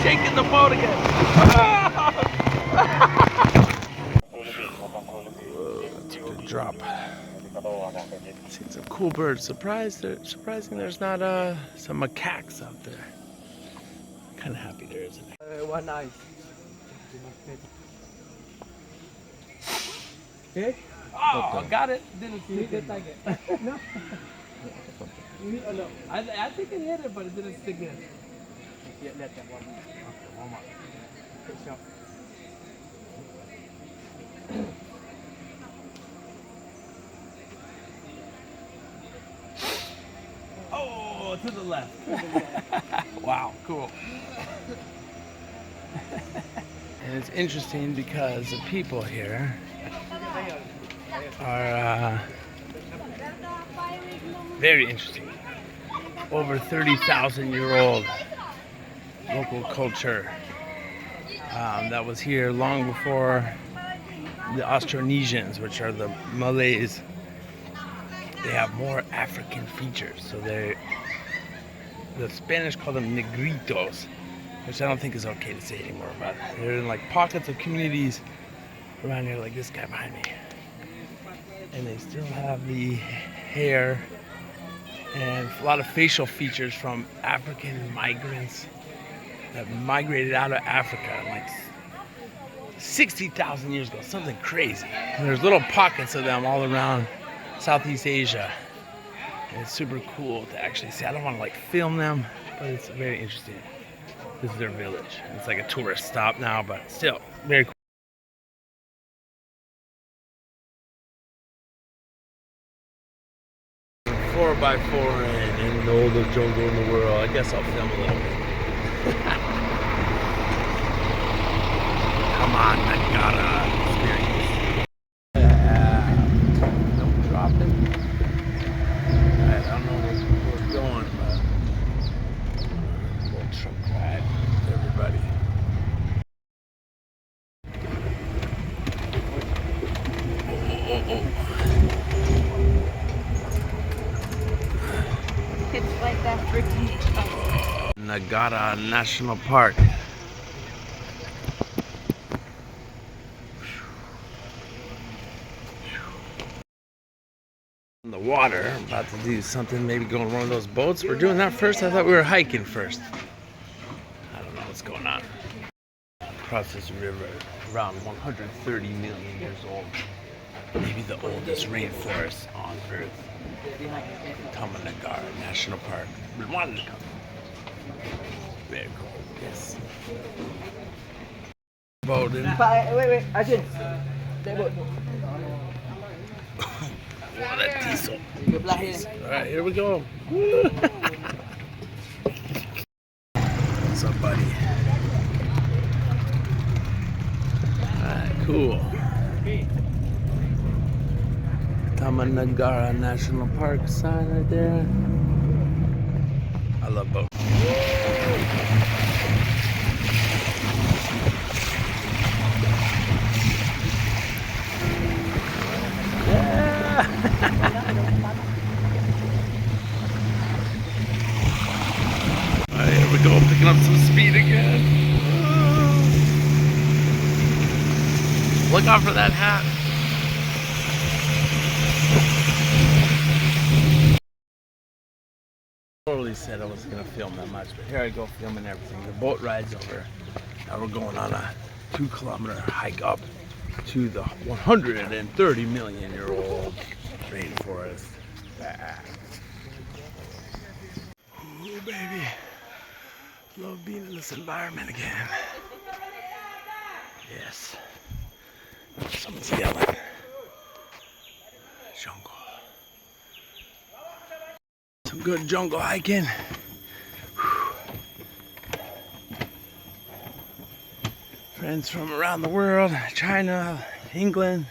shaking the boat again. Whoa, that's a good drop. Seen some cool birds. Surprising there's not some macaques out there. Kind of happy there isn't. One eye. Okay. Oh, got it. Didn't see it. No. No. I think it hit it, but it didn't stick in. Yeah, let that one. Okay, one more. Good shot. Oh, to the left. Wow, cool. And it's interesting because the people here are very interesting. Over 30,000-year-old local culture that was here long before the Austronesians, which are the Malays. They have more African features, so the Spanish call them Negritos, which I don't think is okay to say anymore, but they're in like pockets of communities around here, like this guy behind me, and they still have the hair and a lot of facial features from African migrants that migrated out of Africa like 60,000 years ago, something crazy. And there's little pockets of them all around Southeast Asia, and it's super cool to actually see. I don't want to like film them, but it's very interesting. This is their village. It's like a tourist stop now, but still very cool. 4x4 in the oldest jungle in the world. I guess I'll film a little bit. Come on, Negara experience. Don't drop it. I don't know where we're going, but we'll truck ride with everybody. It's like that freaking Negara National Park. In the water, I'm about to do something, maybe go on one of those boats. We're doing that first. I thought we were hiking first. I don't know what's going on. Across this river, around 130 million years old. Maybe the oldest rainforest on Earth. Taman Negara National Park. We wanted to come. Very cool. Yes. Boat in. Wait, I did. That boat. Oh, that diesel. Alright, here we go. What's up, buddy? Alright, cool. Taman Negara National Park sign right there. I love boats. Yeah! Alright, here we go, picking up some speed again. Look out for that hat. Totally said I wasn't gonna film that much, but here I go filming everything. The boat ride's over. Now we're going on a 2-kilometer hike up to the 130 million year old rainforest. Ooh, baby. Love being in this environment again. Yes. Someone's yelling. Jungle. Some good jungle hiking. Whew. Friends from around the world, China, England,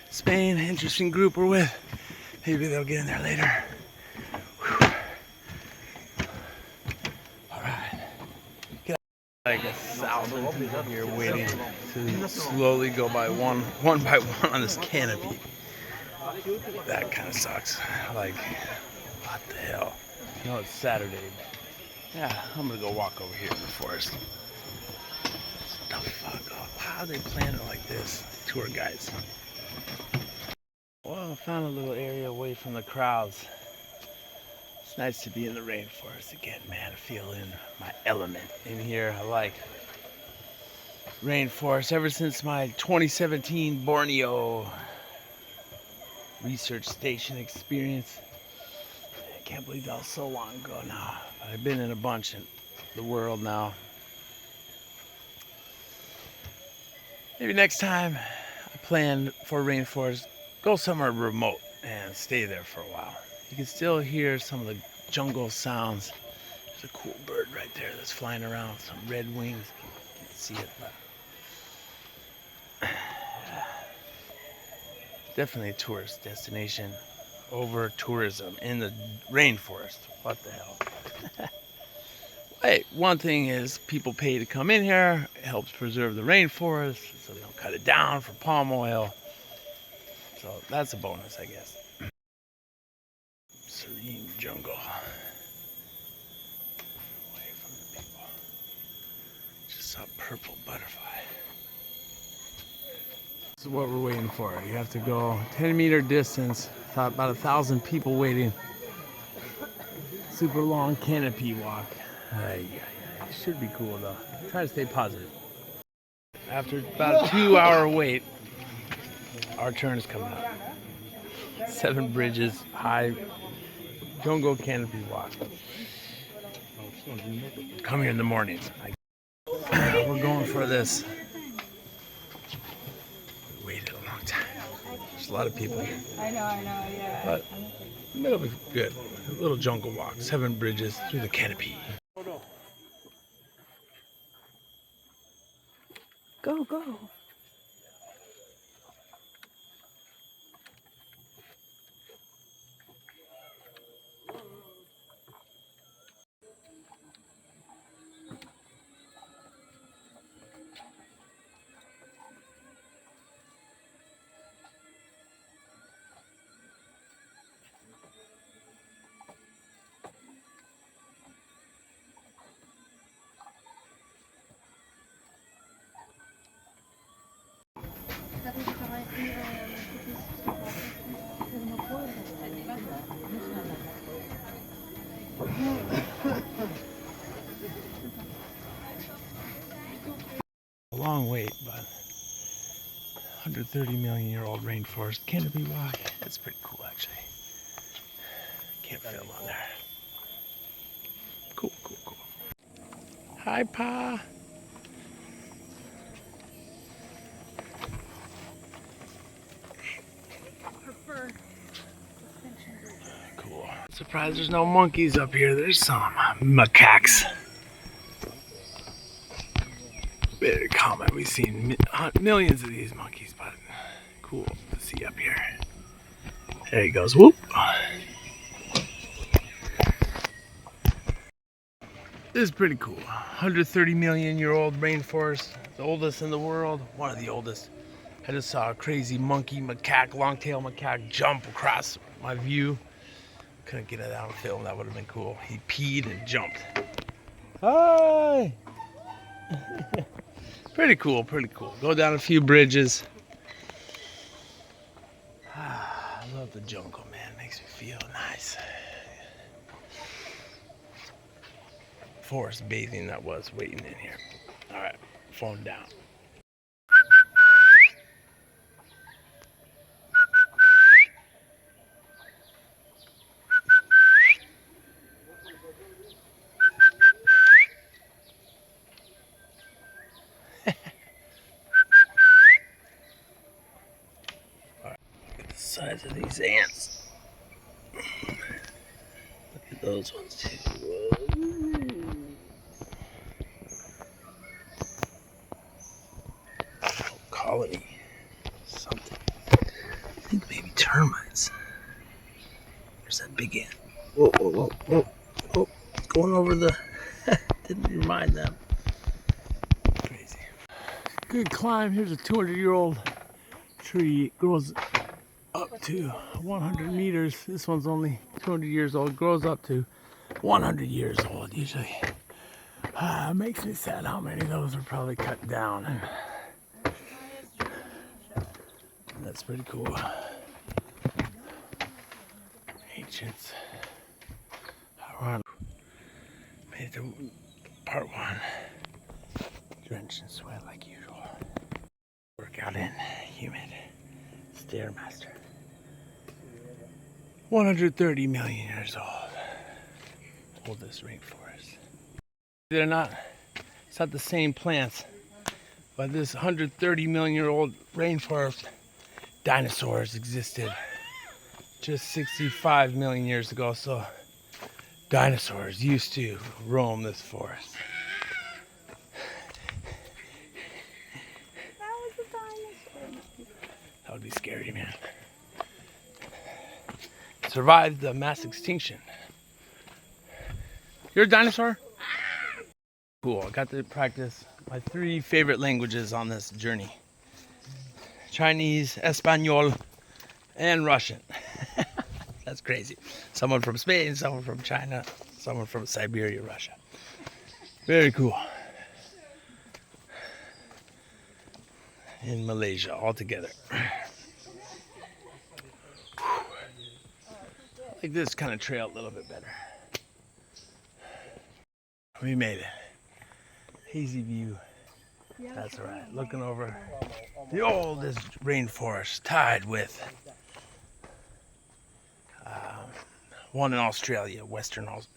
Spain, interesting group we're with. Maybe they'll get in there later. Whew. All right. Get out. Like 1,000 people here waiting to slowly go by one by one on this canopy. That kind of sucks. Like, what the hell? You know, it's Saturday. Yeah, I'm gonna go walk over here in the forest. fuck off? How they plan it like this? Tour guides. Well, I found a little area away from the crowds. It's nice to be in the rainforest again, man. I feel in my element in here. I like rainforest ever since my 2017 Borneo research station experience. I can't believe that was so long ago now. I've been in a bunch in the world now. Maybe next time I plan for rainforest, go somewhere remote and stay there for a while. You can still hear some of the jungle sounds. There's a cool bird right there that's flying around with some red wings. You can't see it, but definitely a tourist destination over tourism in the rainforest. What the hell? Hey, one thing is people pay to come in here. It helps preserve the rainforest so they don't cut it down for palm oil. So that's a bonus, I guess. Serene jungle. Away from the people. Just saw a purple butterfly. This is what we're waiting for. You have to go 10-meter distance. About 1,000 people waiting. Super long canopy walk. It should be cool though. Try to stay positive. After about a 2-hour wait, our turn is coming up. 7 bridges, high jungle canopy walk. Come here in the mornings. We're going for this. We waited a long time. There's a lot of people here. I know, yeah. But it'll be good. A little jungle walk. 7 bridges through the canopy. Go, go. A long wait, but 130-million-year-old rainforest canopy walk. It's pretty cool, actually. Can't film on there. Cool, cool, cool. Hi, Pa. Cool. Surprised there's no monkeys up here. There's some macaques. Very common. We've seen millions of these monkeys, but cool to see up here. There he goes. Whoop. This is pretty cool. 130-million-year-old rainforest, the oldest in the world, one of the oldest. I just saw a crazy monkey macaque, long-tailed macaque jump across my view. Couldn't get it out on film. That would have been cool. He peed and jumped. Hi. Pretty cool, pretty cool. Go down a few bridges. I love the jungle, man. Makes me feel nice. Forest bathing that was waiting in here. All right, phone down. Size of these ants. Look at those ones too. Whoa. Oh, colony. Something. I think maybe termites. There's that big ant. Whoa, whoa, whoa, whoa. Whoa. Going over the... Didn't remind them. Crazy. Good climb. Here's a 200-year-old tree. It grows up to 100 meters. This one's only 200 years old. Grows up to 100 years old usually. Makes me sad how many of those are probably cut down. That's pretty cool. Ancients. Made it to part one. Drenched in sweat like usual. Workout in humid. Stairmaster. 130 million years old. Oldest rainforest. They're not, it's not the same plants, but this 130 million year old rainforest, dinosaurs existed just 65 million years ago, so dinosaurs used to roam this forest. That was a dinosaur. That would be scary, man. Survived the mass extinction. You're a dinosaur? Cool, I got to practice my 3 favorite languages on this journey. Chinese, Espanol, and Russian. That's crazy. Someone from Spain, someone from China, someone from Siberia, Russia. Very cool. In Malaysia, all together. I like this kind of trail a little bit better. We made it. Hazy view. That's right. Looking over the oldest rainforest, tied with one in Australia,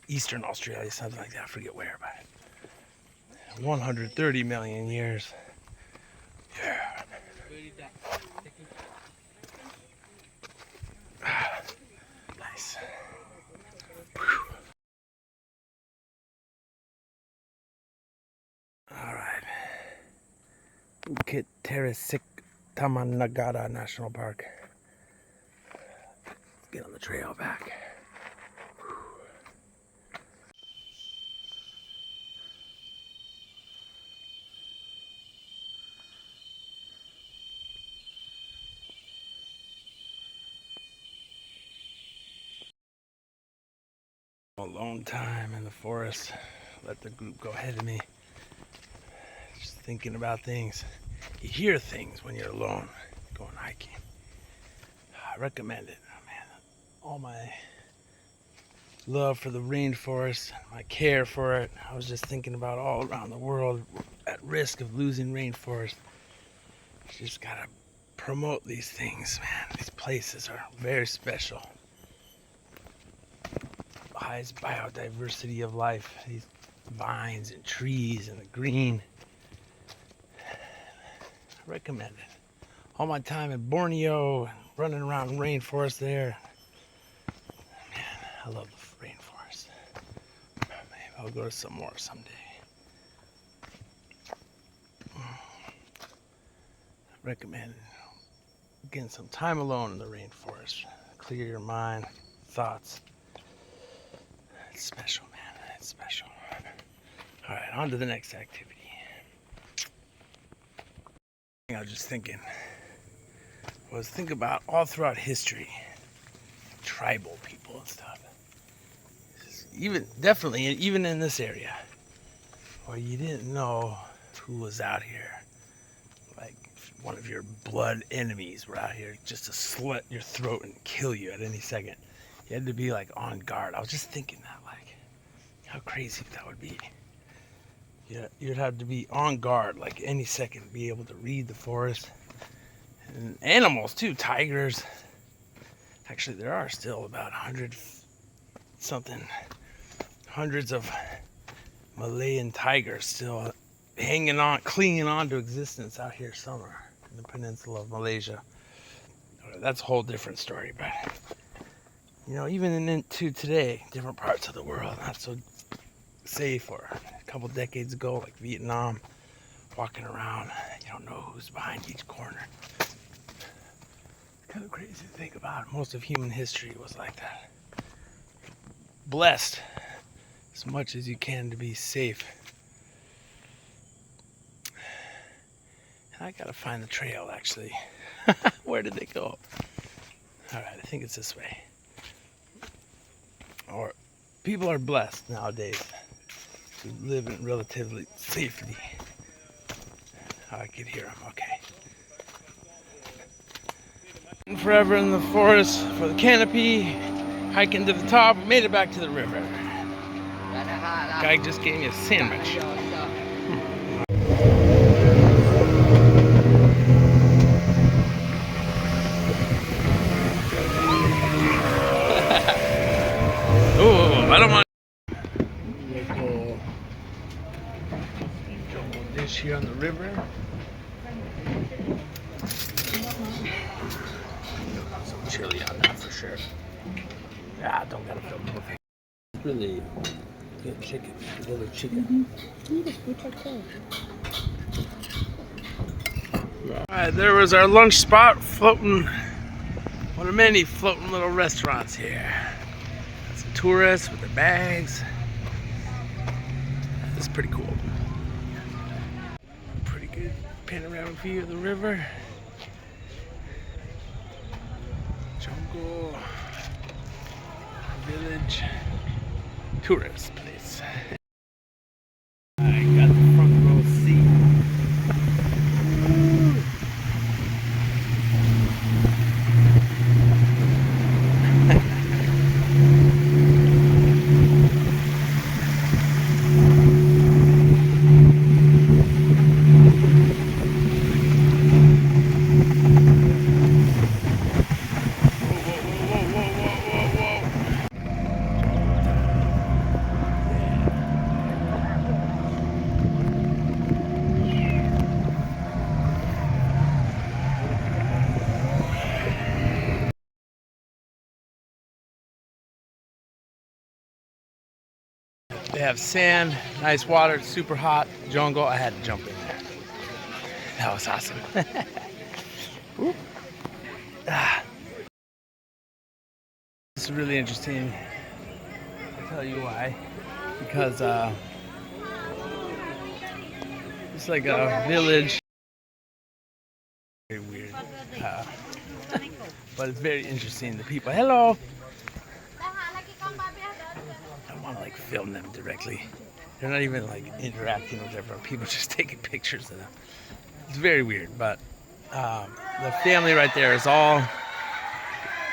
Eastern Australia, something like that. I forget where, but 130 million years. Yeah. Nice. All right. Bukit Teresik Taman Negara National Park. Let's get on the trail back. Alone time in the forest. Let the group go ahead of me. Just thinking about things. You hear things when you're alone going hiking. I recommend it. Oh, man, all my love for the rainforest, my care for it. I was just thinking about all around the world at risk of losing rainforest. You just gotta promote these things, man. These places are very special. Highest biodiversity of life. These vines and trees and the green. I recommend it. All my time in Borneo, running around rainforest there. Man, I love the rainforest. Maybe I'll go to some more someday. I recommend getting some time alone in the rainforest. Clear your mind, thoughts. It's special, man. It's special. All right, on to the next activity. I was just thinking, think about all throughout history, tribal people and stuff. Even in this area, where you didn't know who was out here. Like one of your blood enemies were out here just to slit your throat and kill you at any second. You had to be like on guard. I was just thinking that, like, how crazy that would be. You'd have to be on guard, like any second, be able to read the forest. And animals too, tigers. Actually, there are still about hundreds of Malayan tigers still hanging on, clinging on to existence out here somewhere in the peninsula of Malaysia. That's a whole different story, but even into today, different parts of the world, not so safe. Or a couple decades ago, like Vietnam, walking around, you don't know who's behind each corner. It's kind of crazy to think about. Most of human history was like that. Blessed as much as you can to be safe. And I gotta find the trail, actually. Where did they go? Alright, I think it's this way. Or people are blessed nowadays. to live in relatively safety. I could hear them, okay. Forever in the forest for the canopy, hiking to the top, made it back to the river. Guy just gave me a sandwich. Oh, I don't want local jungle dish here on the river. Some chili on that for sure. Yeah, don't gotta feel perfect. Really good chicken, village chicken. Alright, there was our lunch spot floating, one of many floating little restaurants here. Some tourists with their bags. This is pretty cool. Pretty good panoramic view of the river. Jungle, village, tourist place. I got the front row seat. They have sand, nice water, it's super hot, jungle. I had to jump in there. That was awesome. This is really interesting. I'll tell you why. Because it's like a village. Very weird. But it's very interesting. The people, hello. I want to like film them directly. They're not even like interacting with everyone. People just taking pictures of them. It's very weird, but the family right there is all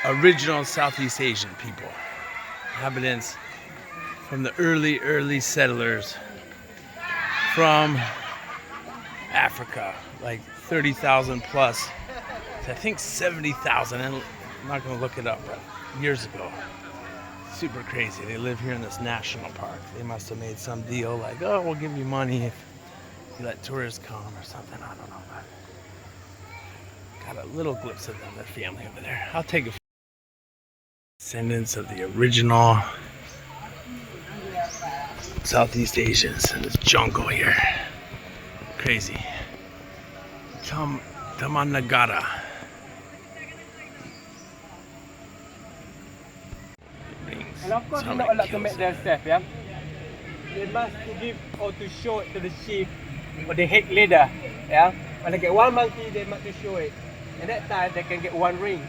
original Southeast Asian people, inhabitants from the early settlers from Africa, like 30,000 plus. I think 70,000, and I'm not going to look it up, but years ago. Super crazy. They live here in this national park. They must have made some deal like, oh, we'll give you money if you let tourists come or something. I don't know. But got a little glimpse of them, their family over there. I'll take a descendants of the original Southeast Asians in this jungle here. Crazy. Taman Negara. And of course, they're not allowed to make themselves, yeah? They must give or to show it to the chief or the head leader, yeah? When they get one monkey, they must show it. At that time, they can get one ring.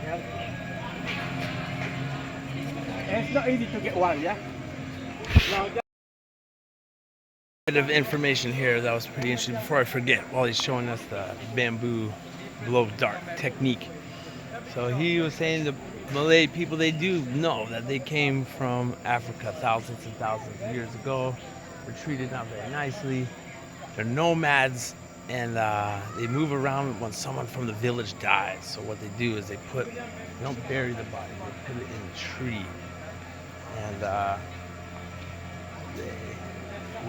Yeah? And it's not easy to get one, yeah? Now, bit of information here that was pretty interesting before I forget while he's showing us the bamboo blow dart technique. So he was saying the Malay people, they do know that they came from Africa thousands and thousands of years ago. Were treated not very nicely. They're nomads, and they move around when someone from the village dies. So what they do is they don't bury the body, they put it in a tree, and they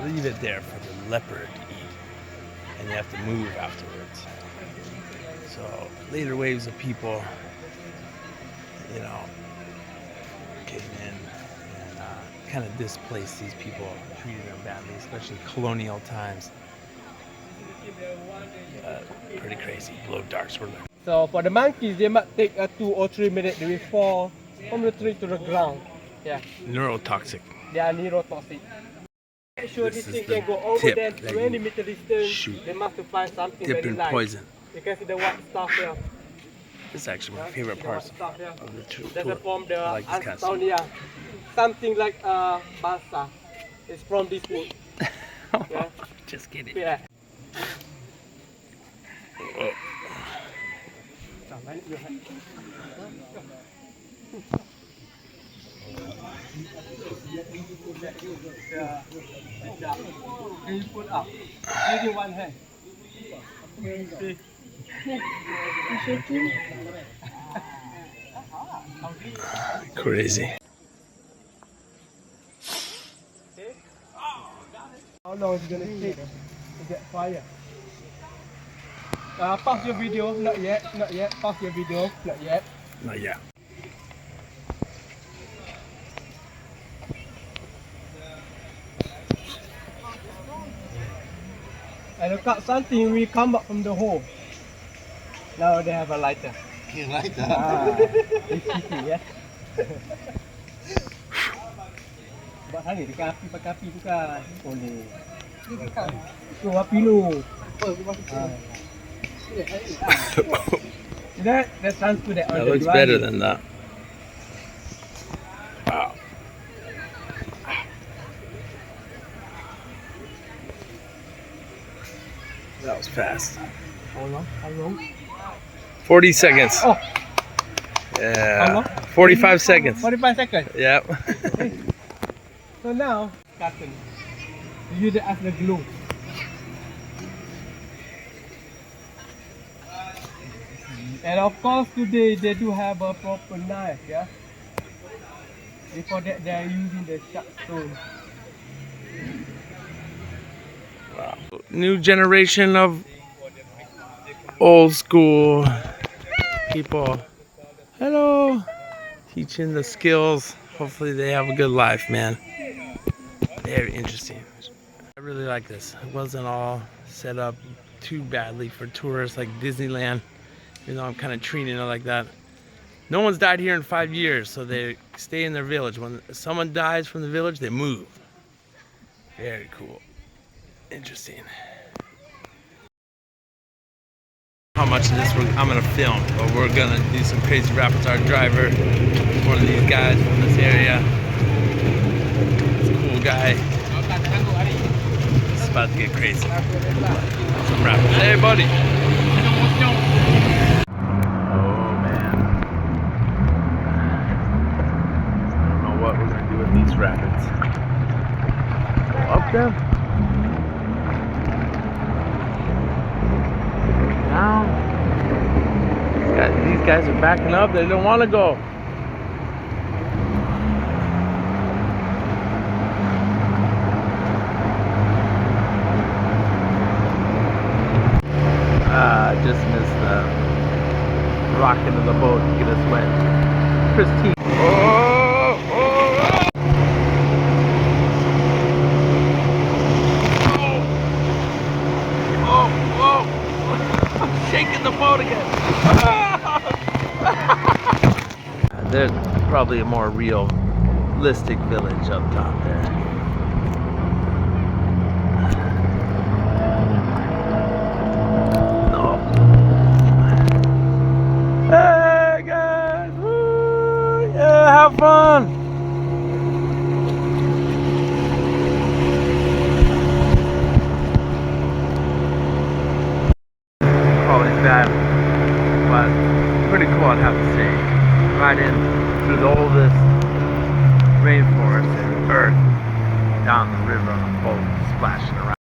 leave it there for the leopard to eat, and you have to move afterwards. So later waves of people, came in and kind of displaced these people, treated them badly, especially colonial times. Pretty crazy. Blow darts were learned. so for the monkeys, they might take 2 or 3 minutes. They will fall from the tree to the ground. Yeah, Neurotoxic. they are neurotoxic. Make sure This this is thing can the go over tip them that 20 you meters distance. shoot. They must find something Dip very in light. poison. You can see the white stuff here. This is actually my favorite The part white stuff here. of the tour. That's from the I like this kind of stuff. Austronesians. Something like balsa. It's from this wood. Yeah. Just kidding. Yeah. Oh. Can you put up? Using one hand. See? You shaking? Crazy. How long is it gonna take to get fire? Pause your video. Not yet. Not yet. Pause your video. Not yet. Not yet. And look at something we come up from the hole. Now they have a lighter. Lighter. It's heating, yeah. Buat hari dekat api pakai api bukan. Boleh. Tu api lu. That sounds good. That looks better than that. Wow. That was fast. How long? How long? 40 seconds. Oh. Yeah. How long? 45 seconds. 45 seconds. Yep. So now, cotton. You use it as the glue. And of course today they do have a proper knife, yeah? Before that they are using the sharp stone. Wow. New generation of old school people. Hello. Teaching the skills. Hopefully they have a good life, man. Very interesting. I really like this. It wasn't all set up too badly for tourists like Disneyland. You know, I'm kind of treating it like that. No one's died here in 5 years, so they stay in their village. When someone dies from the village, they move. Very cool. Interesting. How much of this I'm gonna film, but we're gonna do some crazy rap with our driver. One of these guys from this area. This cool guy. It's about to get crazy. Some rappers. Hey, buddy. These rapids. Go up them. Down. These guys are backing up. They don't want to go. I just missed the rocking of the boat to get us wet. Christine. Oh! Shaking the boat again. There's probably a more realistic village up top there. No. Hey guys! Woo! Yeah, have fun! That, but pretty cool, I'd have to say. Right in through all this rainforest and earth down the river on a boat splashing around.